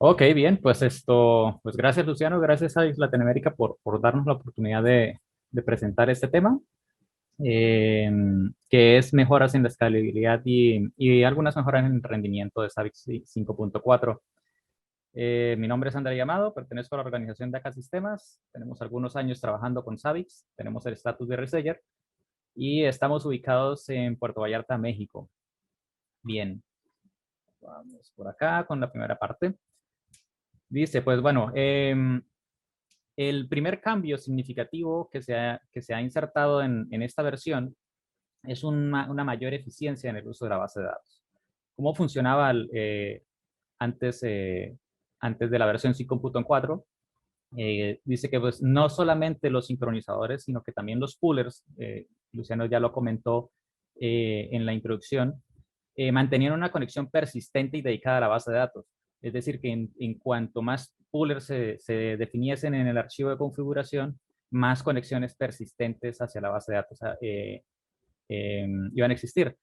Ok, bien, pues pues gracias Luciano, gracias a Latinoamérica por darnos la oportunidad de presentar este tema, eh, que es mejoras en la escalabilidad y algunas mejoras en el rendimiento de SAVIX 5.4. Mi nombre es André Llamado, pertenezco a la organización de ACA Sistemas, tenemos algunos años trabajando con SAVIX, tenemos el estatus de reseller y estamos ubicados en Puerto Vallarta, México. Bien, vamos por acá con la primera parte. Dice, pues bueno, el primer cambio significativo que se ha insertado en esta versión es una mayor eficiencia en el uso de la base de datos. ¿Cómo funcionaba antes, antes de la versión 5.4? Dice que pues, no solamente los sincronizadores, sino que también los poolers, Luciano ya lo comentó en la introducción, mantenían una conexión persistente y dedicada a la base de datos. Es decir, que en cuanto más poolers se definiesen en el archivo de configuración, más conexiones persistentes hacia la base de datos iban a existir.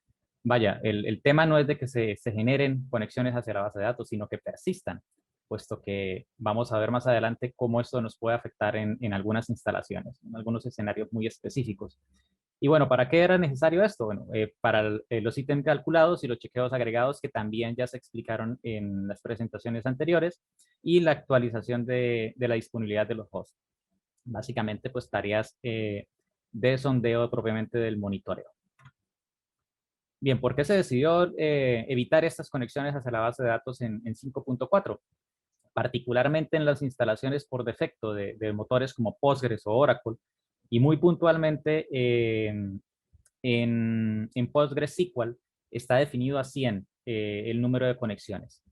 Vaya, el tema no es de que se generen conexiones hacia la base de datos, sino que persistan, puesto que vamos a ver más adelante cómo esto nos puede afectar en algunas instalaciones, en algunos escenarios muy específicos. Y bueno, ¿para qué era necesario esto? Bueno, para los ítems calculados y los chequeos agregados que también ya se explicaron en las presentaciones anteriores y la actualización de la disponibilidad de los hosts. Básicamente, pues tareas de sondeo propiamente del monitoreo. Bien, ¿por qué se decidió evitar estas conexiones hacia la base de datos en 5.4? Particularmente en las instalaciones por defecto de motores como Postgres o Oracle, y muy puntualmente en PostgreSQL está definido a 100 el número de conexiones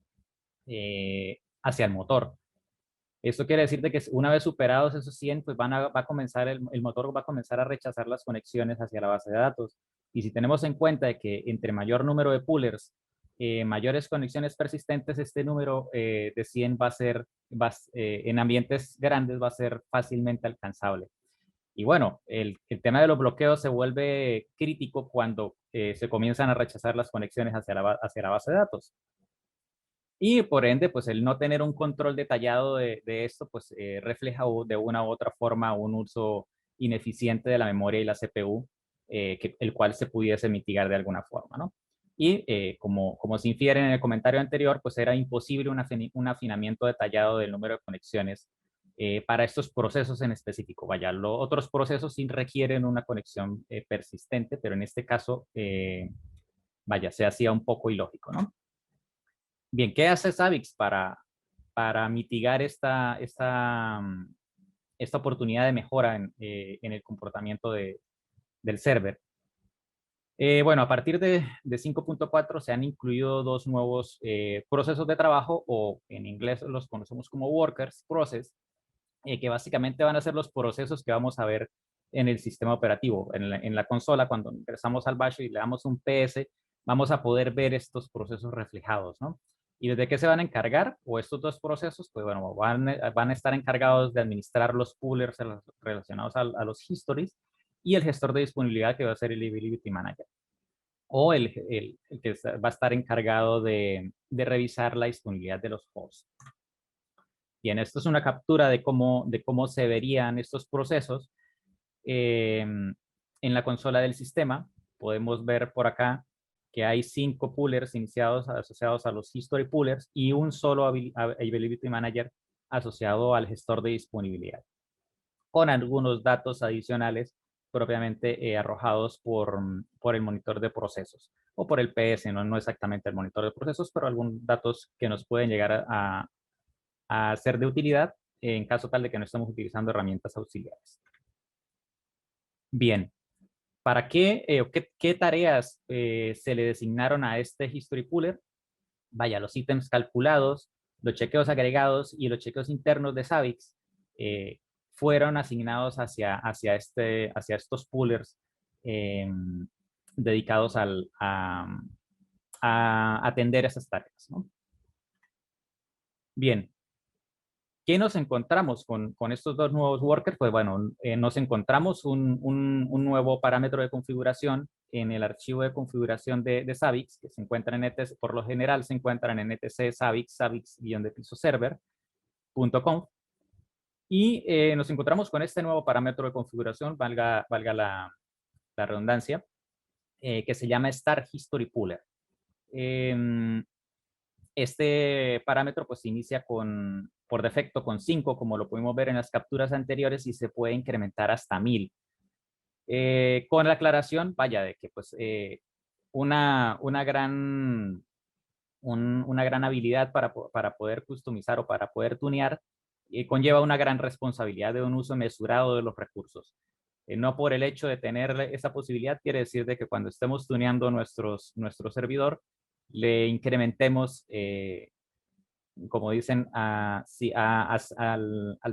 hacia el motor. Esto quiere decir de que una vez superados esos 100, pues va a comenzar el motor va a comenzar a rechazar las conexiones hacia la base de datos. Y si tenemos en cuenta de que entre mayor número de poolers, mayores conexiones persistentes, este número de 100 va a ser, en ambientes grandes, va a ser fácilmente alcanzable. Y bueno, el tema de los bloqueos se vuelve crítico cuando se comienzan a rechazar las conexiones hacia la base de datos. Y por ende, pues el no tener un control detallado de esto, pues refleja de una u otra forma un uso ineficiente de la memoria y la CPU, el cual se pudiese mitigar de alguna forma, ¿no? Y como se infiere en el comentario anterior, pues era imposible un afinamiento detallado del número de conexiones para estos procesos en específico. Vaya, los otros procesos sí requieren una conexión persistente, pero en este caso, vaya, se hacía un poco ilógico, ¿no? Bien, ¿qué hace Savix para mitigar esta oportunidad de mejora en el comportamiento del server? Bueno, a partir de 5.4 se han incluido dos nuevos procesos de trabajo, o en inglés los conocemos como workers process, que básicamente van a ser los procesos que vamos a ver en el sistema operativo. En la consola, cuando ingresamos al bash y le damos un PS, vamos a poder ver estos procesos reflejados, ¿no? ¿Y desde qué se van a encargar? O estos dos procesos, pues bueno, van a estar encargados de administrar los poolers relacionados a los histories y el gestor de disponibilidad, que va a ser el Availability Manager, o el que va a estar encargado de revisar la disponibilidad de los hosts. Bien, esto es una captura de cómo se verían estos procesos en la consola del sistema. Podemos ver por acá que hay 5 poolers iniciados asociados a los history poolers y un solo Availability Manager asociado al gestor de disponibilidad, con algunos datos adicionales propiamente arrojados por el monitor de procesos o por el PS, no exactamente el monitor de procesos, pero algunos datos que nos pueden llegar a ser de utilidad en caso tal de que no estemos utilizando herramientas auxiliares. Bien, ¿para qué tareas se le designaron a este History Pooler? Vaya, los ítems calculados, los chequeos agregados y los chequeos internos de Savix fueron asignados hacia estos poolers eh, dedicados a atender esas tareas, ¿no? Bien, ¿qué nos encontramos con estos dos nuevos workers? Pues bueno, nos encontramos un nuevo parámetro de configuración en el archivo de configuración de Zabbix, que se encuentra en etc, por lo general se encuentran en etc Zabbix, Zabbix-server.conf. Y nos encontramos con este nuevo parámetro de configuración, valga la redundancia, que se llama Start History Puller. Este parámetro pues inicia por defecto con 5, como lo pudimos ver en las capturas anteriores, y se puede incrementar hasta 1000. Con la aclaración, vaya, de que pues una gran habilidad para poder customizar o para poder tunear conlleva una gran responsabilidad de un uso mesurado de los recursos. No por el hecho de tener esa posibilidad quiere decir de que cuando estemos tuneando nuestro servidor, le incrementemos, como dicen, al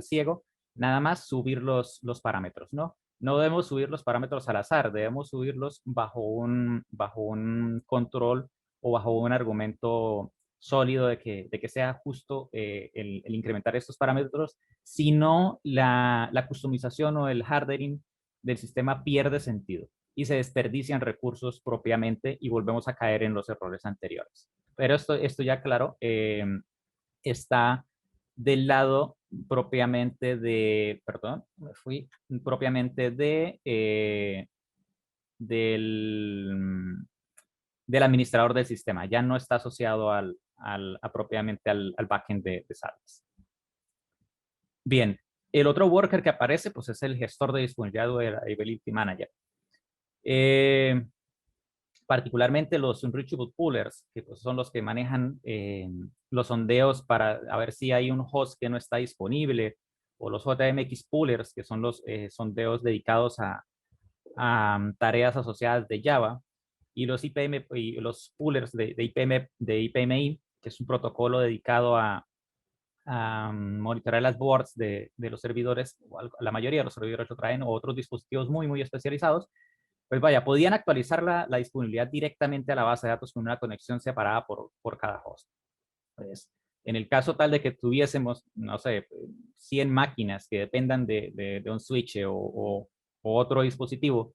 ciego, nada más subir los parámetros, ¿no? No debemos subir los parámetros al azar, debemos subirlos bajo un control o bajo un argumento sólido de que sea justo el incrementar estos parámetros, si no la customización o el hardening del sistema pierde sentido y se desperdician recursos propiamente y volvemos a caer en los errores anteriores. Pero esto ya claro, está del lado propiamente de, perdón, me fui, propiamente del administrador del sistema. Ya no está asociado propiamente al backend de Zabbix. Bien, el otro worker que aparece pues es el gestor de disponibilidad o el Availability Manager. Particularmente los Unreachable Pullers, que pues, son los que manejan los sondeos para ver si hay un host que no está disponible, o los JMX Pullers, que son los sondeos dedicados a tareas asociadas de Java, y los IPM y los pullers de IPMI, que es un protocolo dedicado a monitorear las boards de los servidores. La mayoría de los servidores lo traen, o otros dispositivos muy especializados. Pues vaya, podían actualizar la disponibilidad directamente a la base de datos con una conexión separada por cada host. Pues, en el caso tal de que tuviésemos, no sé, 100 máquinas que dependan de un switch o otro dispositivo,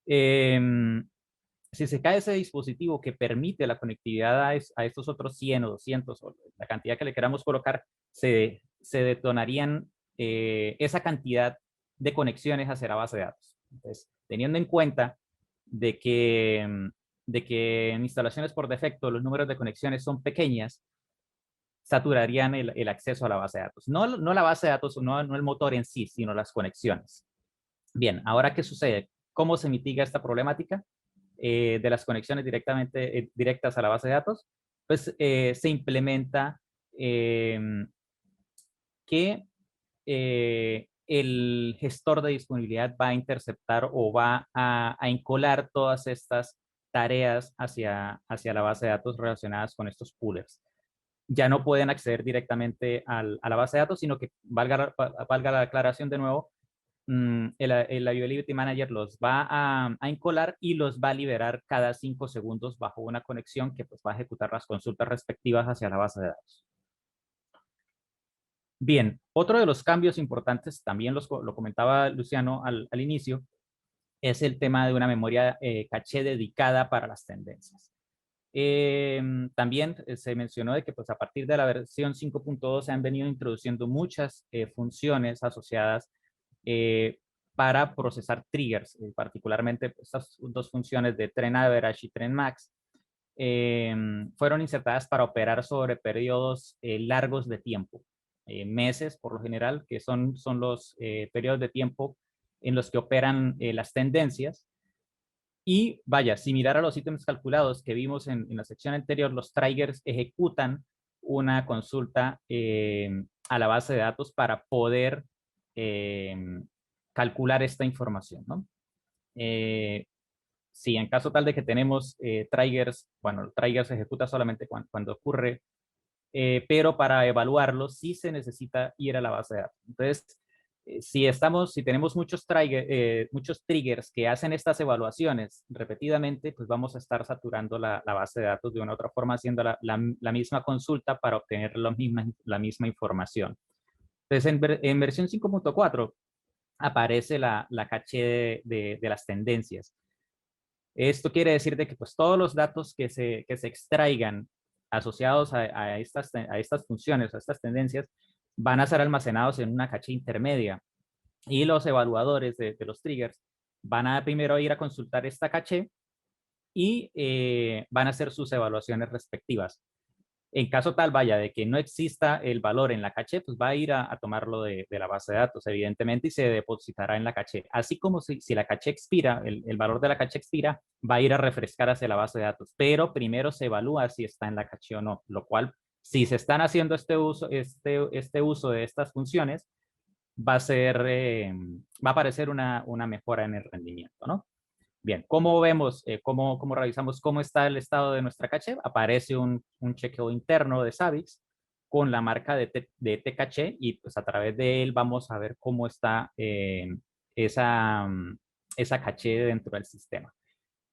si se cae ese dispositivo que permite la conectividad a estos otros 100 o 200, o la cantidad que le queramos colocar, se detonarían esa cantidad de conexiones hacia la base de datos. Entonces, teniendo en cuenta de que en instalaciones por defecto los números de conexiones son pequeñas, saturarían el acceso a la base de datos. No la base de datos, no el motor en sí, sino las conexiones. Bien, ahora, ¿qué sucede? ¿Cómo se mitiga esta problemática de las conexiones directas a la base de datos? Pues se implementa que el gestor de disponibilidad va a interceptar o va a encolar todas estas tareas hacia la base de datos relacionadas con estos poolers. Ya no pueden acceder directamente a la base de datos, sino que, valga la aclaración de nuevo, el Availability Manager los va a encolar y los va a liberar cada 5 segundos bajo una conexión que pues, va a ejecutar las consultas respectivas hacia la base de datos. Bien, otro de los cambios importantes, también lo comentaba Luciano al inicio, es el tema de una memoria caché dedicada para las tendencias. También se mencionó de que pues, a partir de la versión 5.2 se han venido introduciendo muchas funciones asociadas para procesar triggers, particularmente pues, estas dos funciones de Trend Average y Trend Max, fueron insertadas para operar sobre periodos largos de tiempo, meses por lo general, que son los periodos de tiempo en los que operan las tendencias. Y vaya, similar a los ítems calculados que vimos en la sección anterior, los triggers ejecutan una consulta a la base de datos para poder calcular esta información, ¿no? Si en caso tal de que tenemos triggers, bueno, el trigger se ejecuta solamente cuando ocurre, pero para evaluarlo sí se necesita ir a la base de datos. Entonces, si tenemos muchos triggers que hacen estas evaluaciones repetidamente, pues vamos a estar saturando la base de datos de una u otra forma, haciendo la misma consulta para obtener la misma información. Entonces, en versión 5.4 aparece la caché de las tendencias. Esto quiere decir de que pues, todos los datos que se extraigan asociados a estas funciones, a estas tendencias, van a ser almacenados en una caché intermedia. Y los evaluadores de los triggers van a primero ir a consultar esta caché y van a hacer sus evaluaciones respectivas. En caso tal, vaya, de que no exista el valor en la caché, pues va a ir a tomarlo de la base de datos, evidentemente, y se depositará en la caché. Así como si la caché expira, el valor de la caché expira, va a ir a refrescar hacia la base de datos, pero primero se evalúa si está en la caché o no, lo cual, si se están haciendo este uso de estas funciones, va a aparecer una mejora en el rendimiento, ¿no? Bien, ¿cómo vemos, cómo revisamos cómo está el estado de nuestra caché? Aparece un chequeo interno de Zabbix con la marca de Tcaché y pues a través de él vamos a ver cómo está esa, esa caché dentro del sistema.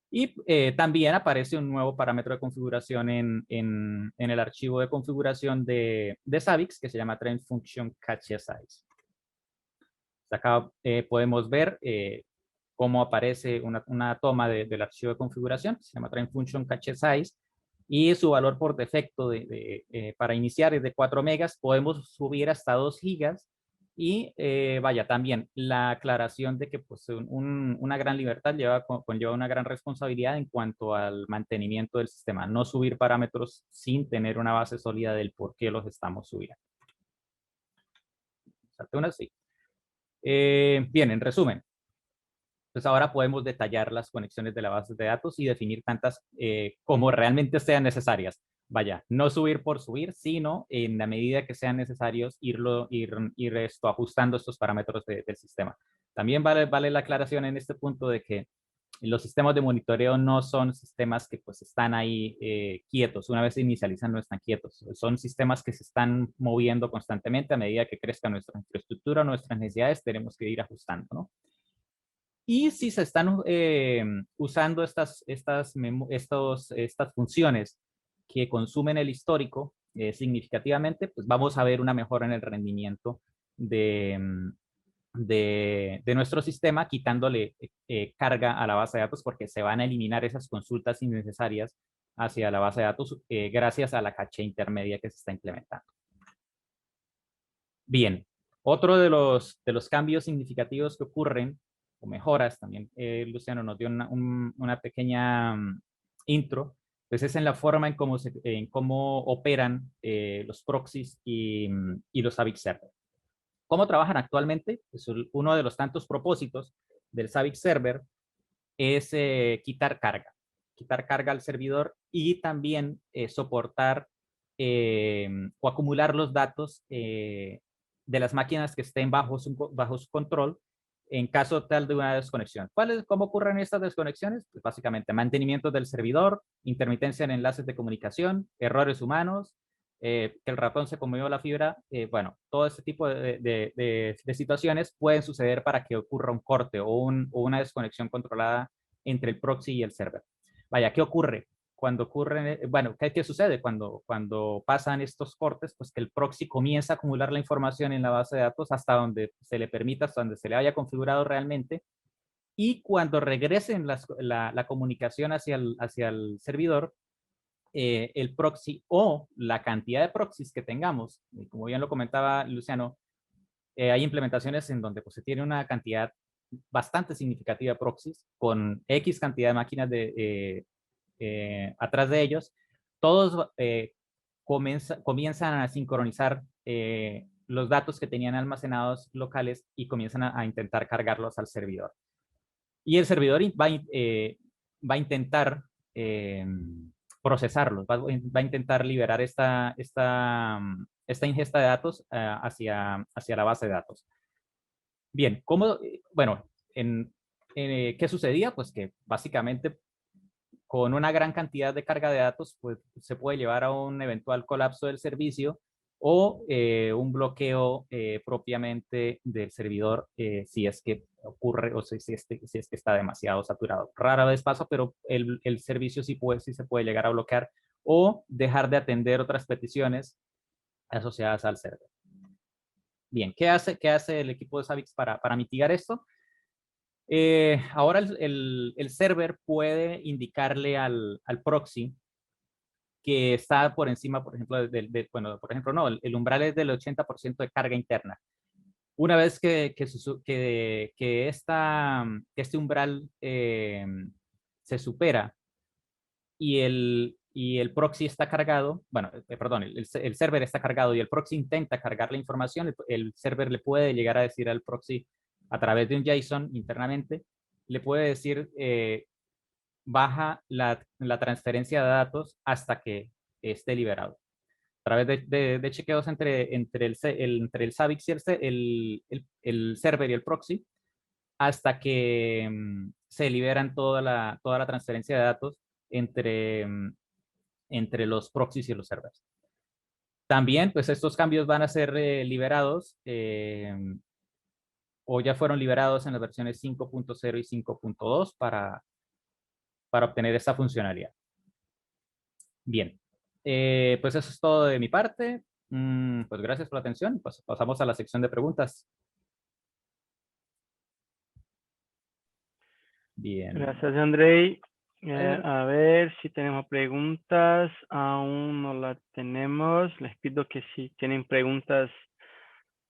Y también aparece un nuevo parámetro de configuración en el archivo de configuración de Zabbix que se llama Train Function Cache Size. Acá podemos ver cómo aparece una toma del archivo de configuración, se llama train function cache size, y su valor por defecto para iniciar es de 4 megas, podemos subir hasta 2 gigas, y vaya, también la aclaración de que pues, una gran libertad conlleva una gran responsabilidad en cuanto al mantenimiento del sistema, no subir parámetros sin tener una base sólida del por qué los estamos subiendo. Sí. Bien, en resumen, pues ahora podemos detallar las conexiones de la base de datos y definir tantas como realmente sean necesarias. Vaya, no subir por subir, sino en la medida que sean necesarios ir ajustando estos parámetros del sistema. También vale la aclaración en este punto de que los sistemas de monitoreo no son sistemas que pues están ahí quietos. Una vez se inicializan no están quietos. Son sistemas que se están moviendo constantemente a medida que crezca nuestra infraestructura, nuestras necesidades, tenemos que ir ajustando, ¿no? Y si se están usando estas funciones que consumen el histórico significativamente, pues vamos a ver una mejora en el rendimiento de nuestro sistema, quitándole carga a la base de datos porque se van a eliminar esas consultas innecesarias hacia la base de datos gracias a la caché intermedia que se está implementando. Bien, otro de los cambios significativos que ocurren, o mejoras también, Luciano nos dio una pequeña intro, pues es en la forma en cómo operan los proxies y los Zabbix Server. ¿Cómo trabajan actualmente? Pues uno de los tantos propósitos del Zabbix Server es quitar carga al servidor y también soportar o acumular los datos de las máquinas que estén bajo su control en caso tal de una desconexión. ¿Cómo ocurren estas desconexiones? Pues básicamente mantenimiento del servidor, intermitencia en enlaces de comunicación, errores humanos, que el ratón se comió la fibra, bueno, todo este tipo de situaciones pueden suceder para que ocurra un corte o una desconexión controlada entre el proxy y el server. Vaya, ¿qué ocurre? Cuando ocurre, bueno, ¿qué sucede cuando pasan estos cortes? Pues que el proxy comienza a acumular la información en la base de datos hasta donde se le permita, hasta donde se le haya configurado realmente, y cuando regresen la comunicación hacia el servidor, el proxy o la cantidad de proxies que tengamos, como bien lo comentaba Luciano, hay implementaciones en donde pues, se tiene una cantidad bastante significativa de proxies con X cantidad de máquinas atrás de ellos, todos comienzan a sincronizar los datos que tenían almacenados locales y comienzan a intentar cargarlos al servidor. Y el servidor va a intentar procesarlos, va a intentar liberar esta ingesta de datos hacia la base de datos. Bien, bueno, ¿qué sucedía? Pues que básicamente con una gran cantidad de carga de datos, pues se puede llevar a un eventual colapso del servicio o un bloqueo propiamente del servidor si es que ocurre o si es que está demasiado saturado. Rara vez pasa, pero el servicio sí se puede llegar a bloquear o dejar de atender otras peticiones asociadas al server. Bien, ¿qué hace el equipo de Zabbix para mitigar esto? Ahora el server puede indicarle al proxy que está por encima, por ejemplo, bueno, por ejemplo, no, el umbral es del 80% de carga interna. Una vez que este umbral se supera y el proxy está cargado, bueno, perdón, el server está cargado y el proxy intenta cargar la información, el server le puede llegar a decir al proxy a través de un JSON internamente, le puede decir, baja la transferencia de datos hasta que esté liberado. A través de chequeos entre el SAVIX y el server y el proxy, hasta que se liberan toda la transferencia de datos entre los proxies y los servers. También, pues estos cambios van a ser liberados o ya fueron liberados en las versiones 5.0 y 5.2 para obtener esta funcionalidad. Bien, pues eso es todo de mi parte. Pues gracias por la atención. Pues pasamos a la sección de preguntas. Bien. Gracias, Andrei. Eh, A ver si tenemos preguntas. Aún no la tenemos. Les pido que si tienen preguntas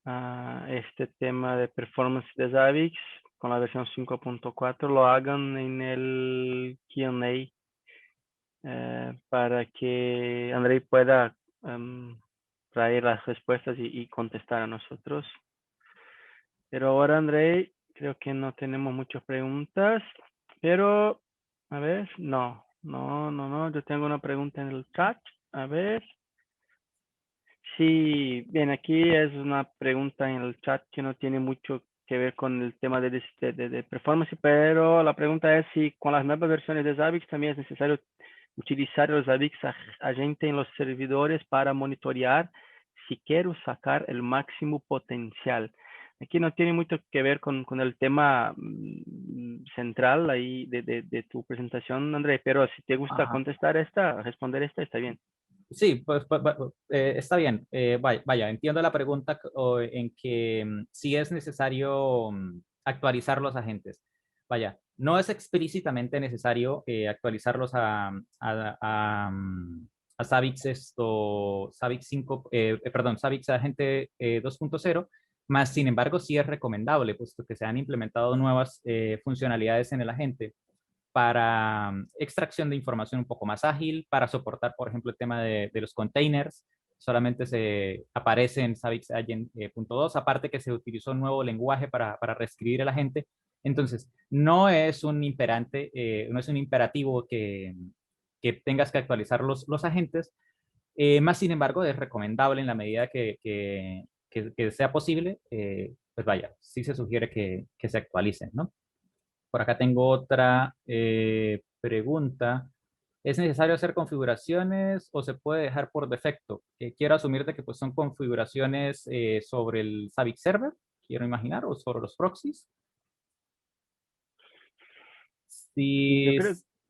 a este tema de performance de Zabbix con la versión 5.4 lo hagan en el Q&A para que Andrei pueda traer las respuestas y contestar a nosotros. Pero ahora, Andrei, creo que no tenemos muchas preguntas, pero a ver, no, yo tengo una pregunta en el chat, a ver. Sí, bien, aquí es una pregunta en el chat que no tiene mucho que ver con el tema de performance, pero la pregunta es si con las nuevas versiones de Zabbix también es necesario utilizar los Zabbix agente en los servidores para monitorear si quiero sacar el máximo potencial. Aquí no tiene mucho que ver con el tema central ahí de tu presentación, André, pero si te gusta ajá. contestar esta, responder esta, está bien. Sí, está bien. Vaya, entiendo la pregunta en que si es necesario actualizar los agentes. Vaya, no es explícitamente necesario actualizarlos a Zabbix Zabbix 5, perdón, Zabbix Agente 2.0, más sin embargo sí es recomendable, puesto que se han implementado nuevas funcionalidades en el agente para extracción de información un poco más ágil, para soportar, por ejemplo, el tema de los containers. Solamente se aparece en Zabbix Agent 2, aparte que se utilizó un nuevo lenguaje para reescribir el agente. Entonces, no es un imperante, no es un imperativo que tengas que actualizar los agentes, más sin embargo, es recomendable en la medida que sea posible, pues vaya, sí se sugiere que se actualicen, ¿no? Por acá tengo otra pregunta. ¿Es necesario hacer configuraciones o se puede dejar por defecto? Quiero asumir de que pues, son configuraciones sobre el Zabbix Server, quiero imaginar, o sobre los proxies. Sí, Sí,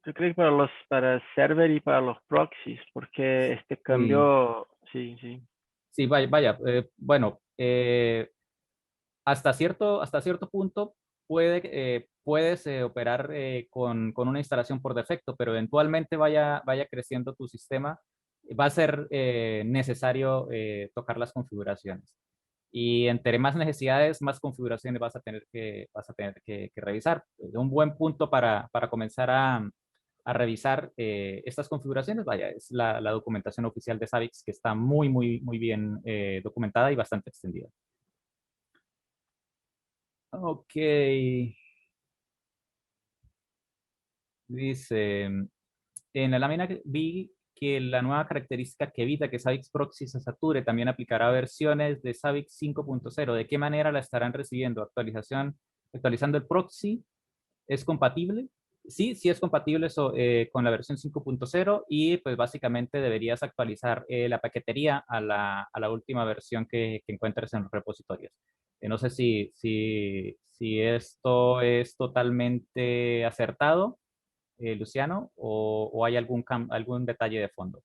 yo creo que para el server y para los proxies, porque este sí, cambio, sí, sí. sí, vaya, bueno, hasta cierto punto puedes operar con una instalación por defecto, pero eventualmente vaya creciendo tu sistema, va a ser necesario tocar las configuraciones. Y entre más necesidades, más configuraciones vas a tener que revisar. Un buen punto para comenzar a revisar estas configuraciones, vaya, es la documentación oficial de Zabbix, que está muy bien documentada y bastante extendida. Ok, dice, en la lámina vi que la nueva característica que evita que Zabbix Proxy se sature también aplicará a versiones de Zabbix 5.0. ¿De qué manera la estarán recibiendo? Actualizando el proxy, ¿es compatible? Sí, sí es compatible con la versión 5.0 y pues básicamente deberías actualizar la paquetería a la última versión que encuentres en los repositorios. No sé si esto es totalmente acertado, Luciano, o hay algún detalle de fondo.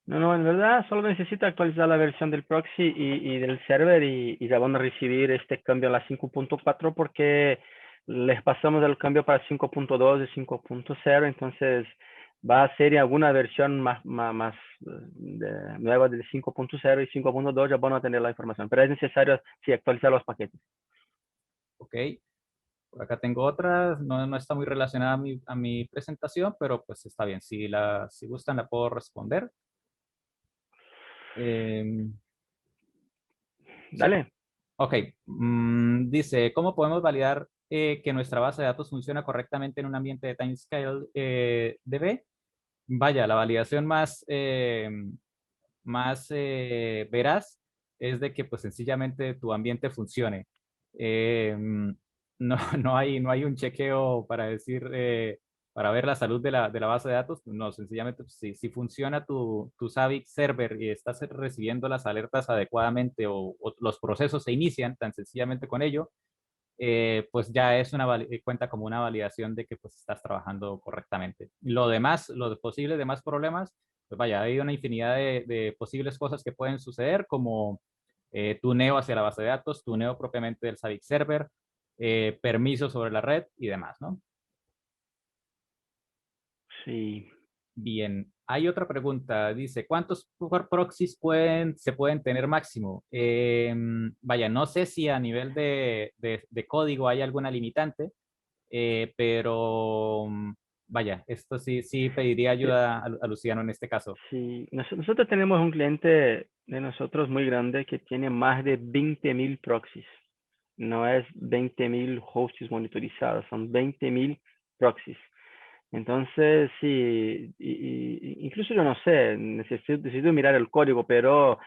No, en verdad solo necesita actualizar la versión del proxy y del server y ya van a recibir este cambio a la 5.4 porque les pasamos el cambio para 5.2 y 5.0, entonces va a ser alguna versión más nueva de 5.0 y 5.2 ya van a tener la información, pero es necesario sí, actualizar los paquetes. Ok, por acá tengo otra, no está muy relacionada a mi presentación, pero pues está bien, si gustan la puedo responder. Em, sí, Dale. ok. Dice, ¿cómo podemos validar que nuestra base de datos funciona correctamente en un ambiente de Timescale DB? Vaya, la validación más veraz es de que pues sencillamente tu ambiente funcione. No, no hay un chequeo para decir, para ver la salud de la base de datos. No, sencillamente pues, si funciona tu Zabbix server y estás recibiendo las alertas adecuadamente o los procesos se inician tan sencillamente con ello, pues ya es cuenta como una validación de que pues estás trabajando correctamente. Lo demás, los posibles demás problemas, pues vaya, hay una infinidad de posibles cosas que pueden suceder, como tuneo hacia la base de datos, tuneo propiamente del Zabbix server, permisos sobre la red y demás, ¿no? Sí. Bien, hay otra pregunta. Dice, ¿cuántos proxies se pueden tener máximo? Vaya, no sé si a nivel de código hay alguna limitante, pero vaya, esto sí pediría Sí, ayuda a Luciano en este caso. sí. Nosotros tenemos un cliente de nosotros muy grande que tiene más de 20.000 proxies. No es 20.000 hosts monitorizados, son 20.000 proxies. Entonces, sí, incluso yo no sé, necesito mirar el código, pero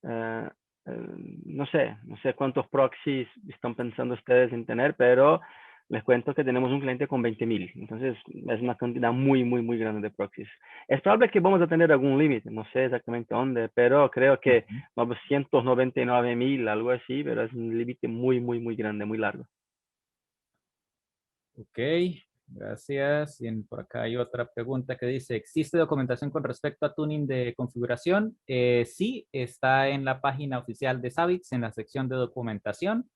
eh, no sé cuántos proxies están pensando ustedes en tener, pero les cuento que tenemos un cliente con 20.000. Entonces, es una cantidad muy, muy, muy grande de proxies. Es probable que vamos a tener algún límite, no sé exactamente dónde, pero creo que Ujú. 999.000, algo así, pero es un límite muy, muy, muy grande, muy largo. Ok, gracias. Bien, por acá hay otra pregunta que dice, ¿existe documentación con respecto a tuning de configuración? Sí, está en la página oficial de Zabbix, en la sección de documentación.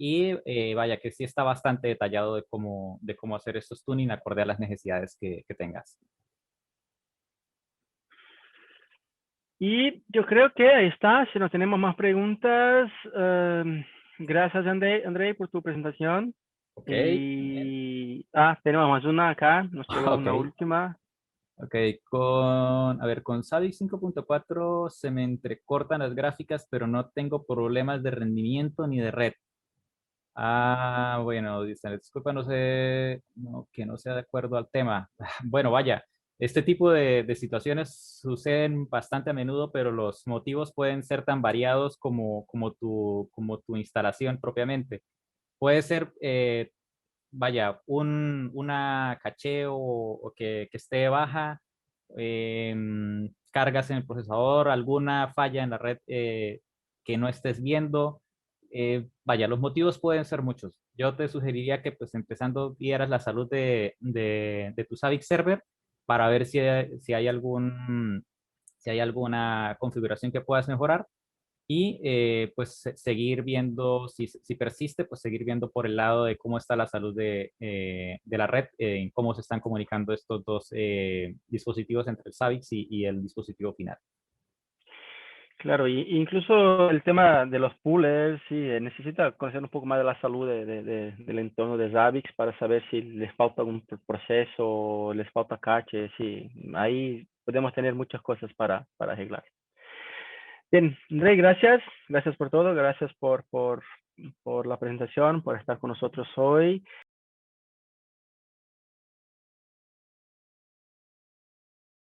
Y vaya, que sí está bastante detallado de cómo hacer estos tuning acorde a las necesidades que tengas. Y yo creo que ahí está. Si no tenemos más preguntas, gracias, André, por tu presentación. Ok, bien. Y tenemos más una acá. Nos llegó Ok, una última. ok. A ver, con Zabbix 5.4 se me entrecortan las gráficas, pero no tengo problemas de rendimiento ni de red. Bueno, dicen, disculpa, no sé, que no sea de acuerdo al tema. Bueno, vaya, este tipo de situaciones suceden bastante a menudo, pero los motivos pueden ser tan variados como tu instalación propiamente. Puede ser, vaya, una caché o que esté baja, cargas en el procesador, alguna falla en la red que no estés viendo. Vaya, los motivos pueden ser muchos. Yo te sugeriría que pues empezando vieras la salud de tu Zabbix server para ver si hay alguna configuración que puedas mejorar y pues seguir viendo, si persiste, pues seguir viendo por el lado de cómo está la salud de la red, en cómo se están comunicando estos dos dispositivos entre el Zabbix y el dispositivo final. Claro, y incluso el tema de los poolers, sí, necesita conocer un poco más de la salud del entorno de Zabbix para saber si les falta algún proceso o les falta cache. Sí, ahí podemos tener muchas cosas para arreglar. Bien, Rey, gracias. Gracias por todo. Gracias por la presentación, por estar con nosotros hoy.